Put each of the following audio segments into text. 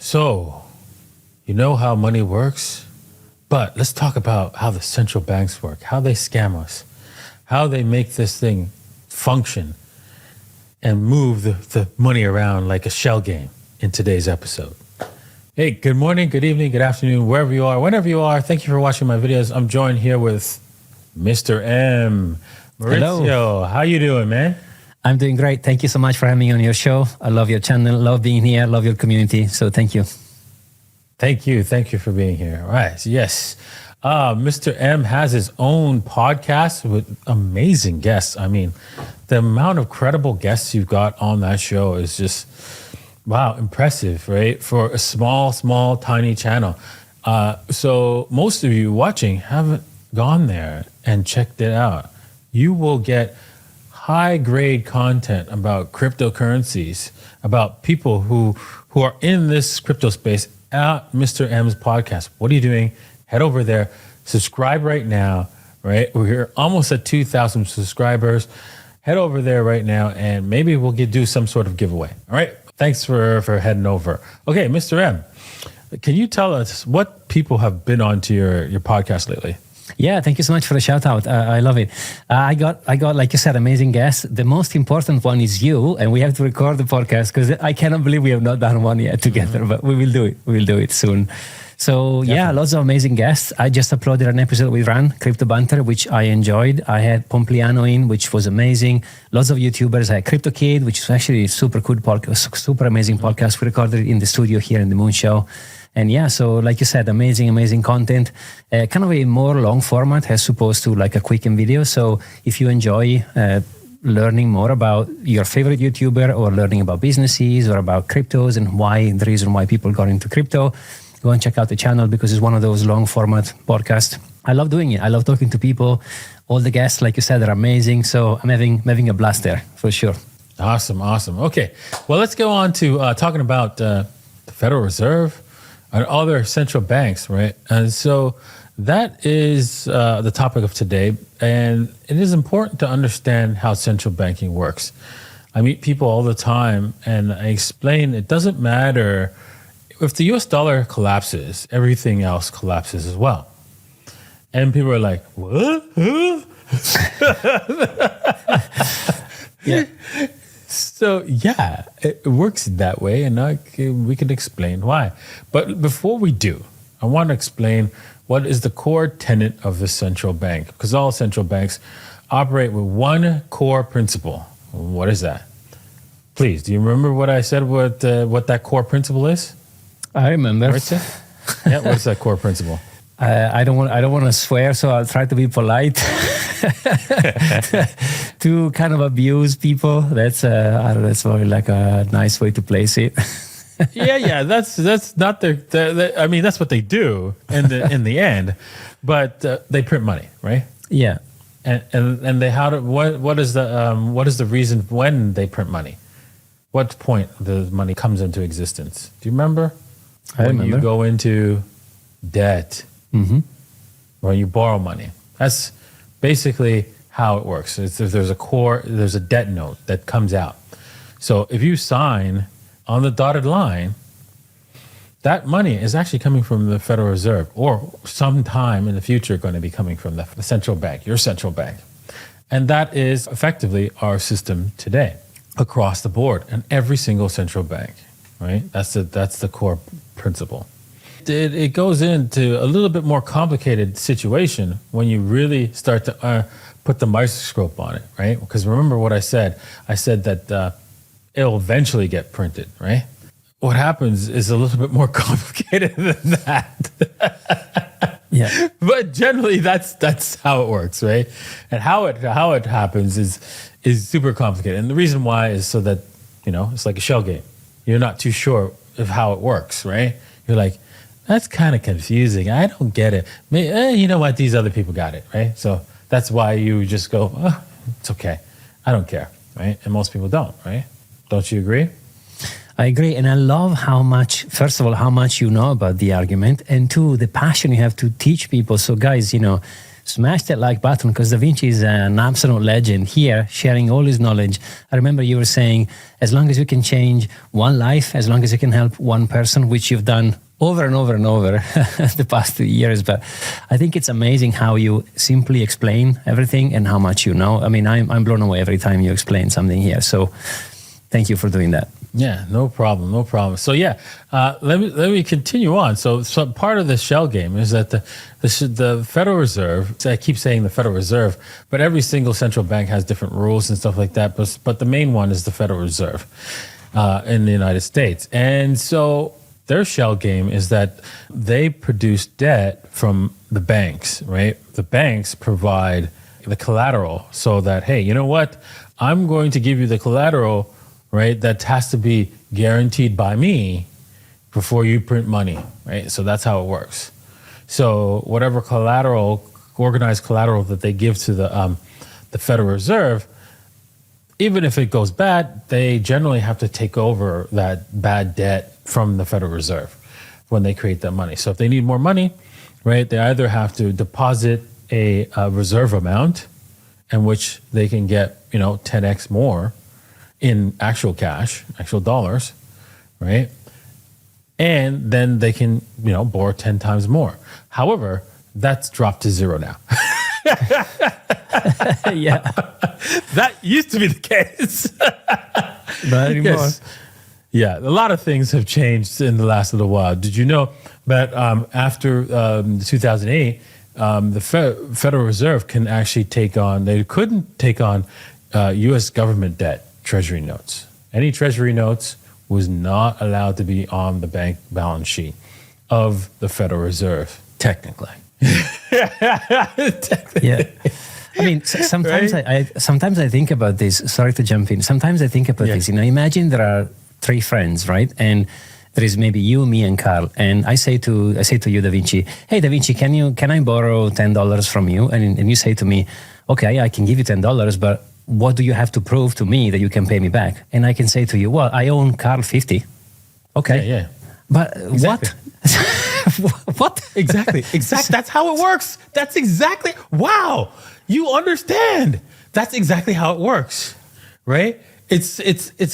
So, you know how money works? But let's talk about how the central banks work, how they scam us, how they make this thing function and move the money around like a shell game in today's episode. Hey, good morning, good evening, good afternoon, wherever you are, whenever you are. Thank you for watching my videos. I'm joined here with Mr. M. Maurizio, hello. How you doing, man? I'm doing great. Thank you so much for having me on your show. I love your channel, love being here, love your community. So thank you. Thank you for being here. All right, yes. Mr. M has his own podcast with amazing guests. I mean, the amount of credible guests you've got on that show is just, wow, impressive, right? For a small, tiny channel. So most of you watching haven't gone there and checked it out. You will get high-grade content about cryptocurrencies, about people who are in this crypto space at Mr. M's podcast. What are you doing? Head over there, subscribe right now, right? We're almost at 2,000 subscribers. Head over there right now, and maybe we'll do some sort of giveaway. All right? Thanks for heading over. Okay, Mr. M, can you tell us what people have been onto your podcast lately? Yeah, thank you so much for the shout out. I love it. I got, like you said, amazing guests. The most important one is you, and we have to record the podcast because I cannot believe we have not done one yet together, but we will do it. We will do it soon. So definitely. Yeah, lots of amazing guests. I just uploaded an episode with Ran, Crypto Banter, which I enjoyed. I had Pompliano in, which was amazing. Lots of YouTubers. I had Crypto Kid, which is actually a super good podcast, super amazing podcast. We recorded it in the studio here in the Moon Show. And yeah, so like you said, amazing content. Kind of a more long format as opposed to like a quick video. So if you enjoy learning more about your favorite YouTuber or learning about businesses or about cryptos and the reason why people got into crypto, go and check out the channel because it's one of those long format podcasts. I love doing it. I love talking to people. All the guests, like you said, are amazing. So I'm having a blast there for sure. Awesome. Okay. Well, let's go on to talking about the Federal Reserve and other central banks, right? And so that is the topic of today. And it is important to understand how central banking works. I meet people all the time and I explain it doesn't matter if the US dollar collapses, everything else collapses as well. And people are like, what? Yeah. So yeah, it works that way, and we can explain why. But before we do, I want to explain what is the core tenet of the central bank, because all central banks operate with one core principle. What is that? Please, do you remember what I said? What that core principle is? I remember. Yeah, what's that core principle? I don't want to swear, so I'll try to be polite. To kind of abuse people. That's I don't know. That's probably like a nice way to place it. yeah. That's not their. I mean, that's what they do in the end, but they print money, right? Yeah. And they what is the reason when they print money? What point the money comes into existence? Do you remember? I remember. You go into debt. Mm-hmm. When you borrow money, that's basically how it works. There's a debt note that comes out. So if you sign on the dotted line, that money is actually coming from the Federal Reserve, or sometime in the future going to be coming from the central bank, your central bank. And that is effectively our system today across the board and every single central bank, right? That's the core principle. It goes into a little bit more complicated situation when you really start to put the microscope on it, right? Because remember what I said. I said that it'll eventually get printed, right? What happens is a little bit more complicated than that. Yeah. But generally, that's how it works, right? And how it happens is super complicated. And the reason why is so that, it's like a shell game. You're not too sure of how it works, right? You're like, that's kind of confusing. I don't get it. You know what? These other people got it, right? So that's why you just go, oh, it's okay. I don't care, right? And most people don't, right? Don't you agree? I agree. And I love first of all, how much you know about the argument. And two, the passion you have to teach people. So guys, smash that like button, because Da Vinci is an absolute legend here, sharing all his knowledge. I remember you were saying, as long as you can change one life, as long as you can help one person, which you've done over and over and over the past 2 years. But I think it's amazing how you simply explain everything and how much you know. I mean, I'm blown away every time you explain something here. So thank you for doing that. Yeah, no problem. So let me continue on. So part of the shell game is that the Federal Reserve. I keep saying the Federal Reserve, but every single central bank has different rules and stuff like that. But the main one is the Federal Reserve in the United States, and so their shell game is that they produce debt from the banks. Right, the banks provide the collateral so that, hey, you know what? I'm going to give you the collateral. Right, that has to be guaranteed by me before you print money, right? So that's how it works. So whatever organized collateral that they give to the Federal Reserve, even if it goes bad, they generally have to take over that bad debt from the Federal Reserve when they create that money. So if they need more money, right, they either have to deposit a reserve amount in which they can get 10x more in actual cash, actual dollars, right? And then they can, borrow 10 times more. However, that's dropped to zero now. Yeah. That used to be the case. Not anymore. Yes. Yeah, a lot of things have changed in the last little while. Did you know that after 2008, the Federal Reserve can actually couldn't take on U.S. government debt, treasury notes. Any treasury notes was not allowed to be on the bank balance sheet of the Federal Reserve, technically. Yeah. I mean, sometimes Right? sometimes I think about this. Sorry to jump in. Sometimes I think about this. Imagine there are 3 friends, right? And there is maybe you, me, and Carl. And I say to you, Da Vinci, hey, Da Vinci, can I borrow $10 from you? And you say to me, okay, I can give you $10, but what do you have to prove to me that you can pay me back? And I can say to you, well, I owe Carl 50. Okay. Yeah. But Exactly. what? What? Exactly. That's how it works. That's exactly. Wow. You understand. That's exactly how it works. Right? It's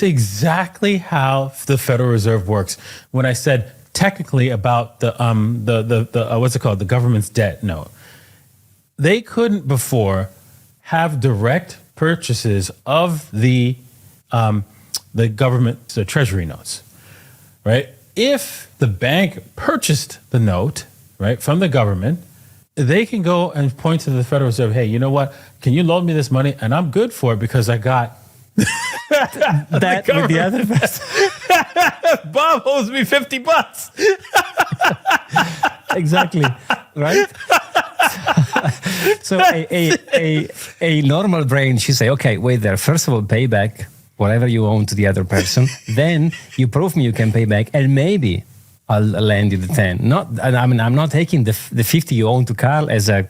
exactly how the Federal Reserve works. When I said technically about the what's it called? The government's debt note. They couldn't before have direct purchases of the government, the treasury notes, right? If the bank purchased the note, right, from the government, they can go and point to the Federal Reserve, hey, you know what? Can you loan me this money? And I'm good for it because I got that with the other person. Bob owes me $50. Exactly. Right? So a normal brain should say, okay, wait there. First of all, pay back whatever you own to the other person. Then you prove me you can pay back, and maybe I'll lend you the 10. I'm not taking the 50 you own to Carl as a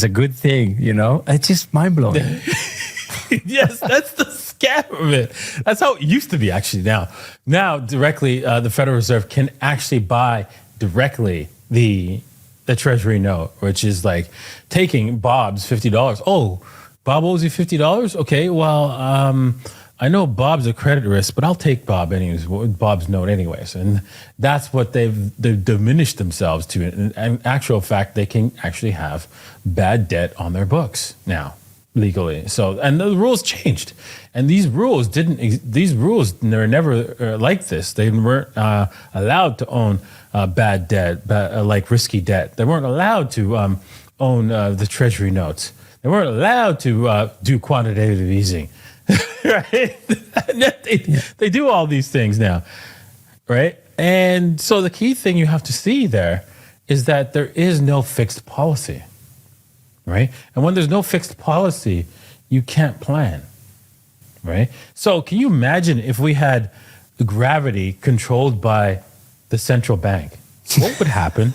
good thing. It's just mind blowing. Yes, that's the scam of it. That's how it used to be. Actually, now directly, the Federal Reserve can actually buy directly the treasury note, which is like taking Bob's $50. Oh, Bob owes you $50? Okay, well, I know Bob's a credit risk, but I'll take Bob's note anyways. And that's what they've diminished themselves to. In actual fact, they can actually have bad debt on their books now, legally. So, and the rules changed. And these rules were never like this. They weren't allowed to own bad debt, like risky debt. They weren't allowed to own the treasury notes. They weren't allowed to do quantitative easing. Right? They do all these things now, right? And so the key thing you have to see there is that there is no fixed policy, right? And when there's no fixed policy, you can't plan, right? So can you imagine if we had gravity controlled by the central bank? What would happen?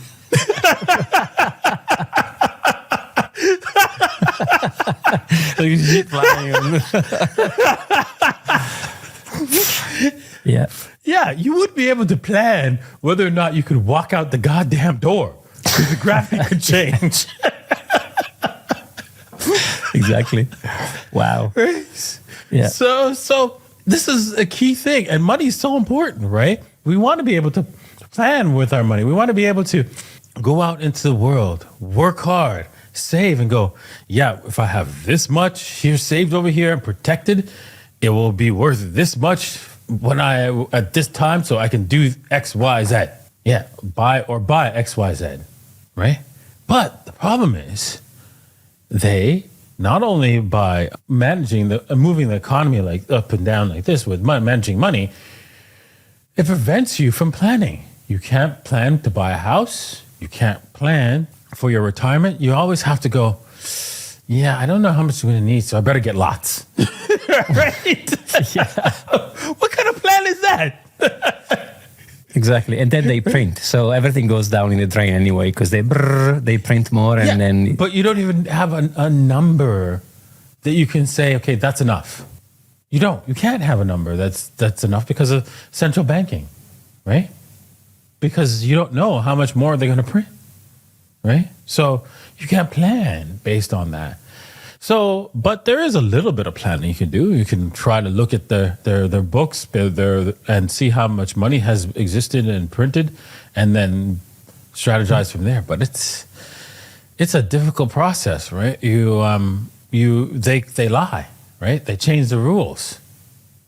Yeah. Yeah, you would be able to plan whether or not you could walk out the goddamn door because the gravity could change. Exactly. Wow. Right? Yeah. So this is a key thing, and money is so important, right? We want to be able to plan with our money. We want to be able to go out into the world, work hard, save, and go, yeah, if I have this much here saved over here and protected, it will be worth this much when I at this time, so I can do X, Y, Z. Yeah, buy X, Y, Z, right? But the problem is, they not only by managing moving the economy like up and down like this with managing money, it prevents you from planning. You can't plan to buy a house. You can't plan for your retirement. You always have to go, yeah, I don't know how much I'm going to need, so I better get lots. Right? What kind of plan is that? Exactly. And then they print. So everything goes down in the drain anyway because they print more and then... But you don't even have a number that you can say, okay, that's enough. You don't. You can't have a number that's enough because of central banking, right? Because you don't know how much more they're going to print, right? So you can't plan based on that. So, but there is a little bit of planning you can do. You can try to look at their books and see how much money has existed and printed, and then strategize from there. But it's a difficult process, right? They lie, right? They change the rules,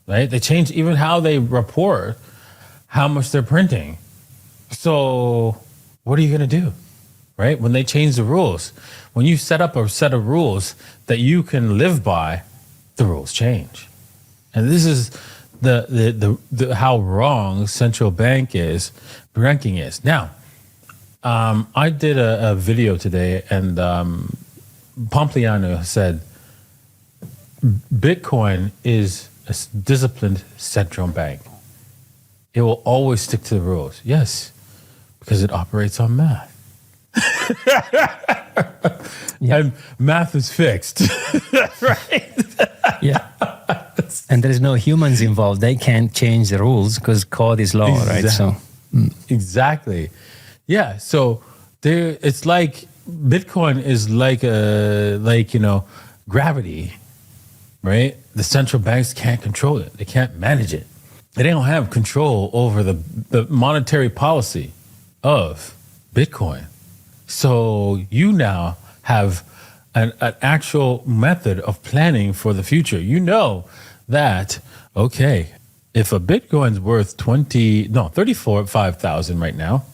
right? They change even how they report how much they're printing. So, what are you going to do? Right? When they change the rules, when you set up a set of rules that you can live by, the rules change. And this is the how wrong central banking is. Now, I did a video today, and Pompliano said Bitcoin is a disciplined central bank. It will always stick to the rules. Yes, because it operates on math. And math is fixed. Right? Yeah. And there's no humans involved. They can't change the rules because code is law, right? So Exactly. Yeah. So it's like Bitcoin is like gravity, right? The central banks can't control it. They can't manage it. They don't have control over the monetary policy of Bitcoin. So you now have an actual method of planning for the future. You know that, okay, if a Bitcoin's worth 35,000 right now,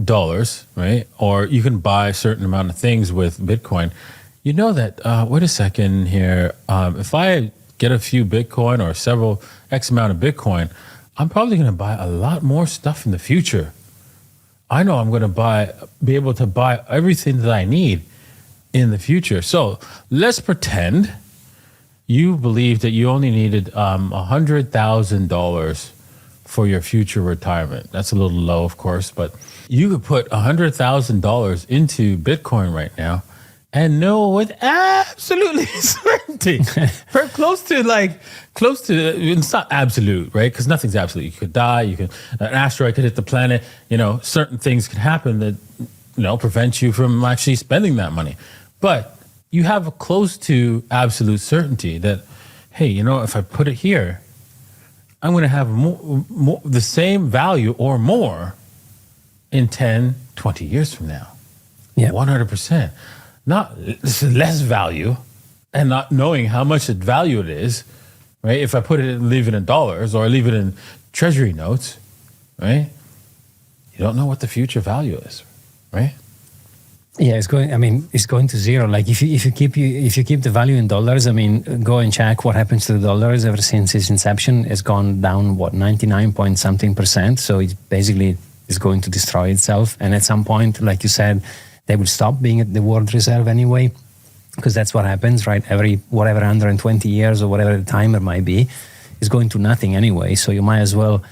dollars, right? Or you can buy a certain amount of things with Bitcoin. You know that, wait a second here, if I get a few Bitcoin or several X amount of Bitcoin, I'm probably going to buy a lot more stuff in the future. I know I'm going to be able to buy everything that I need in the future. So let's pretend you believe that you only needed $100,000 for your future retirement. That's a little low, of course, but you could put $100,000 into Bitcoin right now and know with absolutely certainty, close to, it's not absolute, right? Because nothing's absolute. You could die, an asteroid could hit the planet, certain things could happen that, prevent you from actually spending that money. But you have a close to absolute certainty that, hey, if I put it here, I'm going to have more, the same value or more in 10, 20 years from now. Yeah. 100%. Not less value, and not knowing how much value it is, right? If I put it and leave it in dollars or leave it in treasury notes, right? You don't know what the future value is, right? Yeah, it's going to zero. Like if you keep the value in dollars, go and check what happens to the dollars ever since its inception. It's gone down 99 point something %. So it basically is going to destroy itself. And at some point, like you said, they will stop being at the world reserve anyway, because that's what happens, right? Every whatever 120 years or whatever the timer might be is going to nothing anyway. So you might as well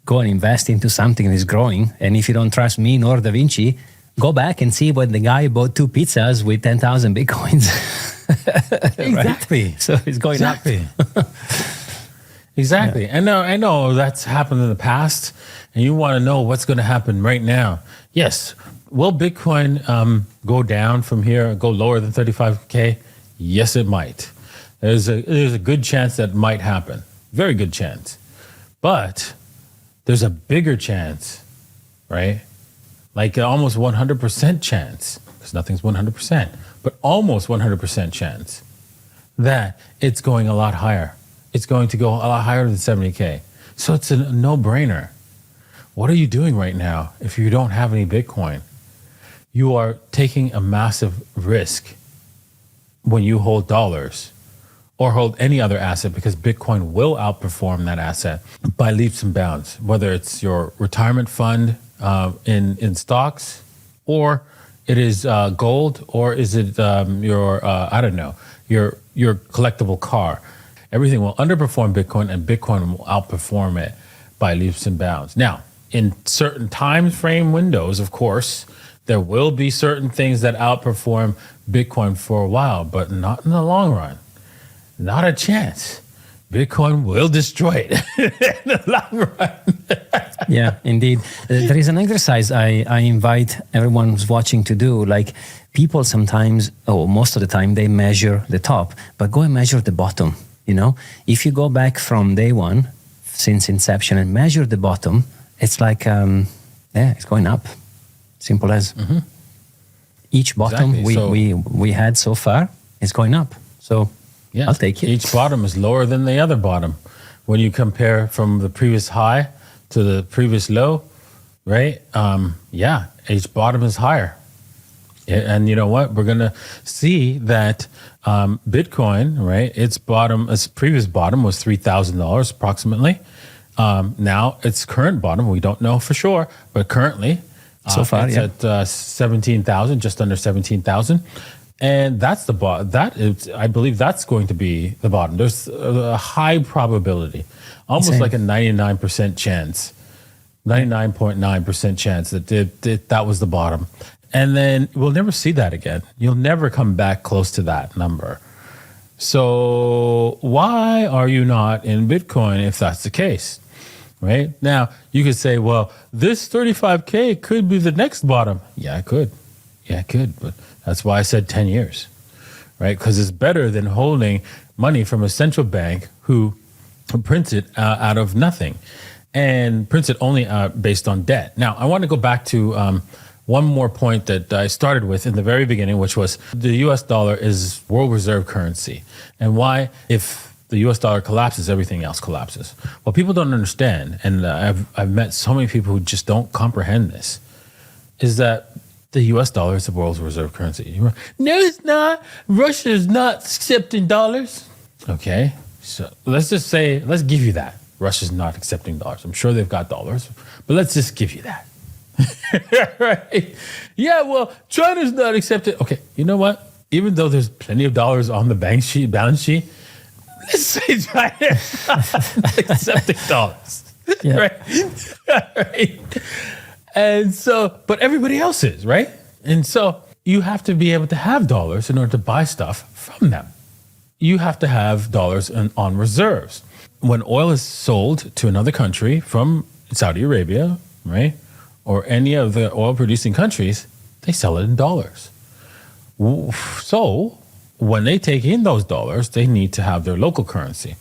go and invest into something that is growing. And if you don't trust me nor Da Vinci, go back and see when the guy bought 2 pizzas with 10,000 Bitcoins. Exactly. Right? So it's going up. Exactly. Yeah. I know that's happened in the past, and you want to know what's going to happen right now. Yes. Will Bitcoin go down from here, go lower than 35K? Yes, it might. There's a good chance that might happen. Very good chance. But there's a bigger chance, right? Like an almost 100% chance, because nothing's 100%, but almost 100% chance that it's going a lot higher. It's going to go a lot higher than 70K. So it's a no-brainer. What are you doing right now if you don't have any Bitcoin? You are taking a massive risk when you hold dollars or hold any other asset, because Bitcoin will outperform that asset by leaps and bounds, whether it's your retirement fund in stocks, or it is gold, or is it your, I don't know, your collectible car. Everything will underperform Bitcoin, and Bitcoin will outperform it by leaps and bounds. Now, in certain time frame windows, of course, there will be certain things that outperform Bitcoin for a while, but not in the long run. Not a chance. Bitcoin will destroy it in the long run. Yeah, indeed. There is an exercise I invite everyone who's watching to do. Like, people sometimes, or most of the time, they measure the top, but go and measure the bottom. You know, if you go back from day one, since inception, and measure the bottom, it's like, it's going up. Simple as. Mm-hmm. Each bottom we had so far is going up. So yeah, I'll take it. Each bottom is lower than the other bottom. When you compare from the previous high to the previous low, right? Each bottom is higher. And you know what? We're going to see that Bitcoin, right? Its previous bottom was $3,000 approximately. Now its current bottom, we don't know for sure, but currently so far, it's at 17,000, just under 17,000. And that's the bottom. I believe that's going to be the bottom. There's a high probability, almost like a 99% chance, 99.9% chance that was the bottom. And then we'll never see that again. You'll never come back close to that number. So why are you not in Bitcoin if that's the case? Right? Now, you could say, well, this 35K could be the next bottom. Yeah, it could. But that's why I said 10 years, right? Because it's better than holding money from a central bank who prints it out of nothing and prints it only based on debt. Now, I want to go back to one more point that I started with in the very beginning, which was the US dollar is world reserve currency. And why, if the US dollar collapses, everything else collapses. What people don't understand, and I've met so many people who just don't comprehend this, is that the US dollar is the world's reserve currency. No, it's not. Russia is not accepting dollars. Okay, so let's give you that. Russia's not accepting dollars. I'm sure they've got dollars, but let's just give you that. Right? Yeah, well, China's not accepting. Okay, you know what? Even though there's plenty of dollars on the balance sheet, let's say China's not accepting dollars. Yeah. Right? Right? And so, but everybody else is, right? And so you have to be able to have dollars in order to buy stuff from them. You have to have dollars on reserves. When oil is sold to another country from Saudi Arabia, right, or any of the oil producing countries, they sell it in dollars. So when they take in those dollars, they need to have their local currency.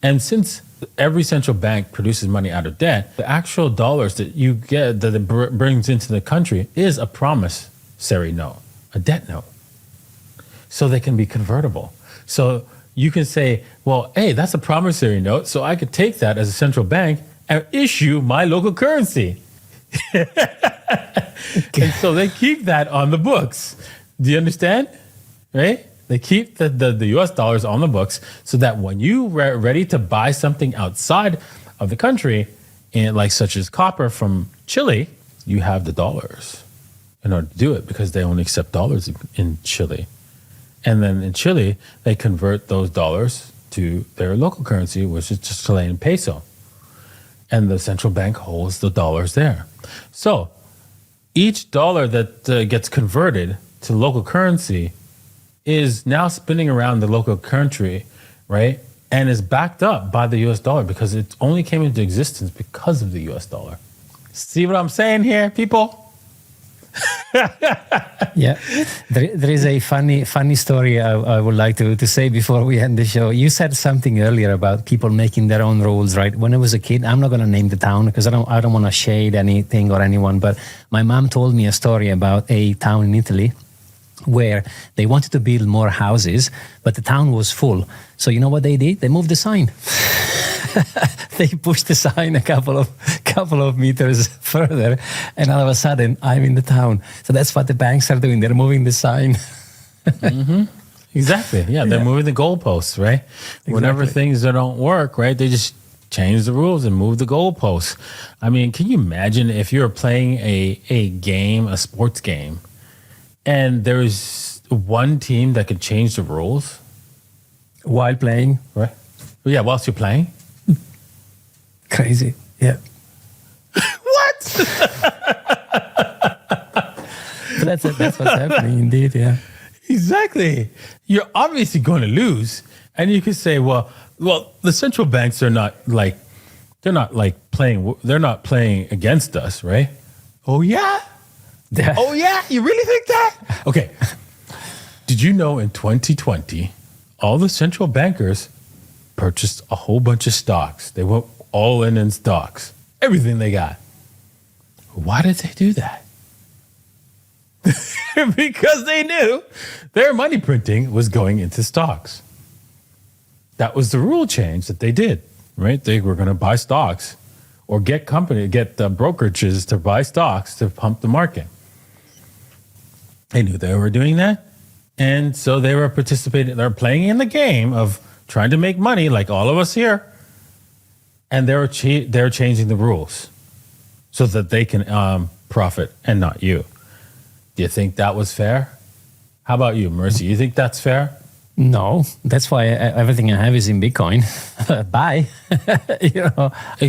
And since every central bank produces money out of debt, the actual dollars that you get, that it brings into the country, is a promissory note, a debt note. So they can be convertible. So you can say, well, hey, that's a promissory note, so I could take that as a central bank and issue my local currency. And so they keep that on the books. Do you understand? Right? They keep the US dollars on the books so that when you are ready to buy something outside of the country, like such as copper from Chile, you have the dollars in order to do it, because they only accept dollars in Chile. And then in Chile, they convert those dollars to their local currency, which is just Chilean peso. And the central bank holds the dollars there. So each dollar that gets converted to local currency is now spinning around the local country, right? And is backed up by the US dollar, because it only came into existence because of the US dollar. See what I'm saying here, people? Yeah, there is a funny story I would like to say before we end the show. You said something earlier about people making their own rules, right? When I was a kid, I'm not going to name the town because I don't want to shade anything or anyone, but my mom told me a story about a town in Italy where they wanted to build more houses, but the town was full. So you know what they did? They moved the sign. They pushed the sign a couple of meters further, and all of a sudden, I'm in the town. So that's what the banks are doing. They're moving the sign. Mm-hmm. Exactly. Yeah, they're moving the goalposts, right? Exactly. Whenever things don't work, right, they just change the rules and move the goalposts. I mean, can you imagine if you were playing a game, a sports game, and there's one team that could change the rules while playing, right? Yeah, whilst you're playing. Crazy. Yeah. What? That's what's happening, indeed. Yeah. Exactly. You're obviously going to lose, and you could say, well, the central banks are not playing. They're not playing against us, right? Oh yeah. Oh yeah. You really think that? Okay. Did you know in 2020, all the central bankers purchased a whole bunch of stocks? They went all in stocks, everything they got. Why did they do that? Because they knew their money printing was going into stocks. That was the rule change that they did, right? They were going to buy stocks or get brokerages to buy stocks to pump the market. They knew they were doing that. And so they were participating. They're playing in the game of trying to make money like all of us here. And they're changing the rules so that they can profit and not you. Do you think that was fair? How about you, Mercy? You think that's fair? No, that's why everything I have is in Bitcoin. Bye.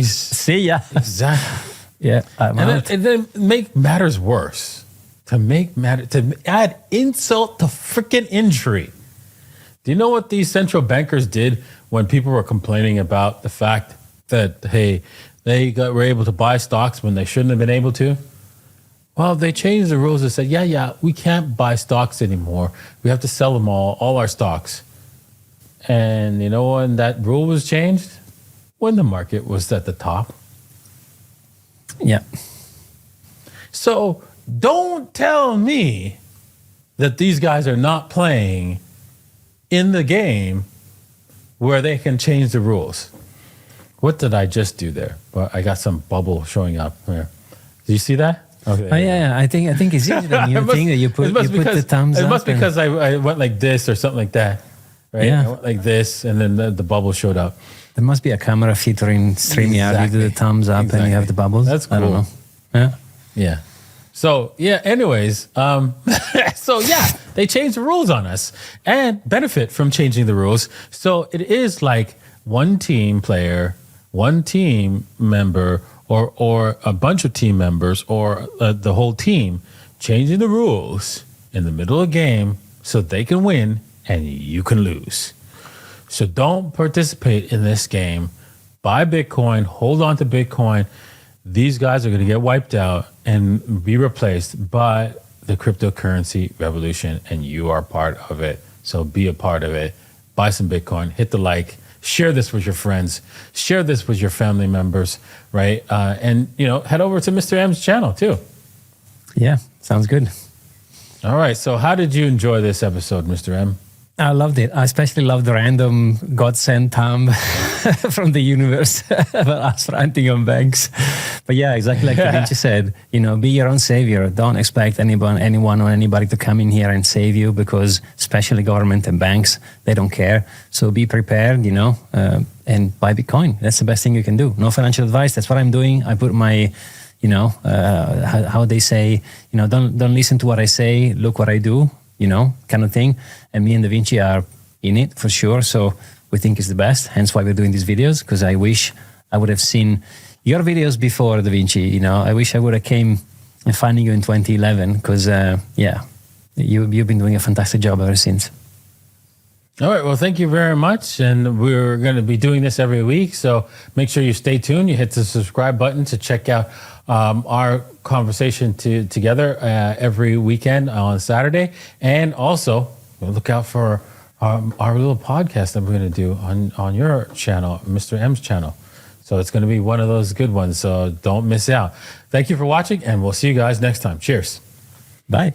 See ya. Exactly. Yeah. And then make matters worse. To add insult to freaking injury. Do you know what these central bankers did when people were complaining about the fact that, hey, they were able to buy stocks when they shouldn't have been able to? Well, they changed the rules and said, yeah, we can't buy stocks anymore. We have to sell them all our stocks. And you know when that rule was changed? When the market was at the top. Yeah. So don't tell me that these guys are not playing in the game where they can change the rules. What did I just do there? Well, I got some bubble showing up here. Do you see that? Okay. Oh yeah. I think it's easier than you think that you put the thumbs up. It must be because I went like this or something like that, right? Yeah. I went like this, and then the bubble showed up. There must be a camera feature in StreamYard. You do the thumbs up and you have the bubbles. That's cool. I don't know. Yeah. Yeah. So yeah. Anyways, they changed the rules on us and benefit from changing the rules. So it is like one team player, one team member, or a bunch of team members, or the whole team changing the rules in the middle of the game so they can win and you can lose. So don't participate in this game. Buy Bitcoin, hold on to Bitcoin. These guys are going to get wiped out and be replaced by the cryptocurrency revolution, and you are part of it. So be a part of it. Buy some Bitcoin, hit the like, share this with your friends, share this with your family members, right? And head over to Mr. M's channel too. Yeah, sounds good. All right. So how did you enjoy this episode, Mr. M? I loved it. I especially loved the random God-sent thumb from the universe about us ranting on banks. But yeah, exactly like Vinci said, be your own savior. Don't expect anyone or anybody to come in here and save you, because especially government and banks, they don't care. So be prepared, and buy Bitcoin. That's the best thing you can do. No financial advice. That's what I'm doing. I put my, how they say, don't listen to what I say, look what I do. Kind of thing. And me and Da Vinci are in it for sure. So we think it's the best. Hence why we're doing these videos, because I wish I would have seen your videos before, Da Vinci. I wish I would have came and finding you in 2011, because, you've been doing a fantastic job ever since. All right. Well, thank you very much. And we're going to be doing this every week. So make sure you stay tuned. You hit the subscribe button to check out our conversation together every weekend on Saturday. And also, look out for our little podcast that we're going to do on your channel, Mr. M's channel. So it's going to be one of those good ones. So don't miss out. Thank you for watching, and we'll see you guys next time. Cheers. Bye.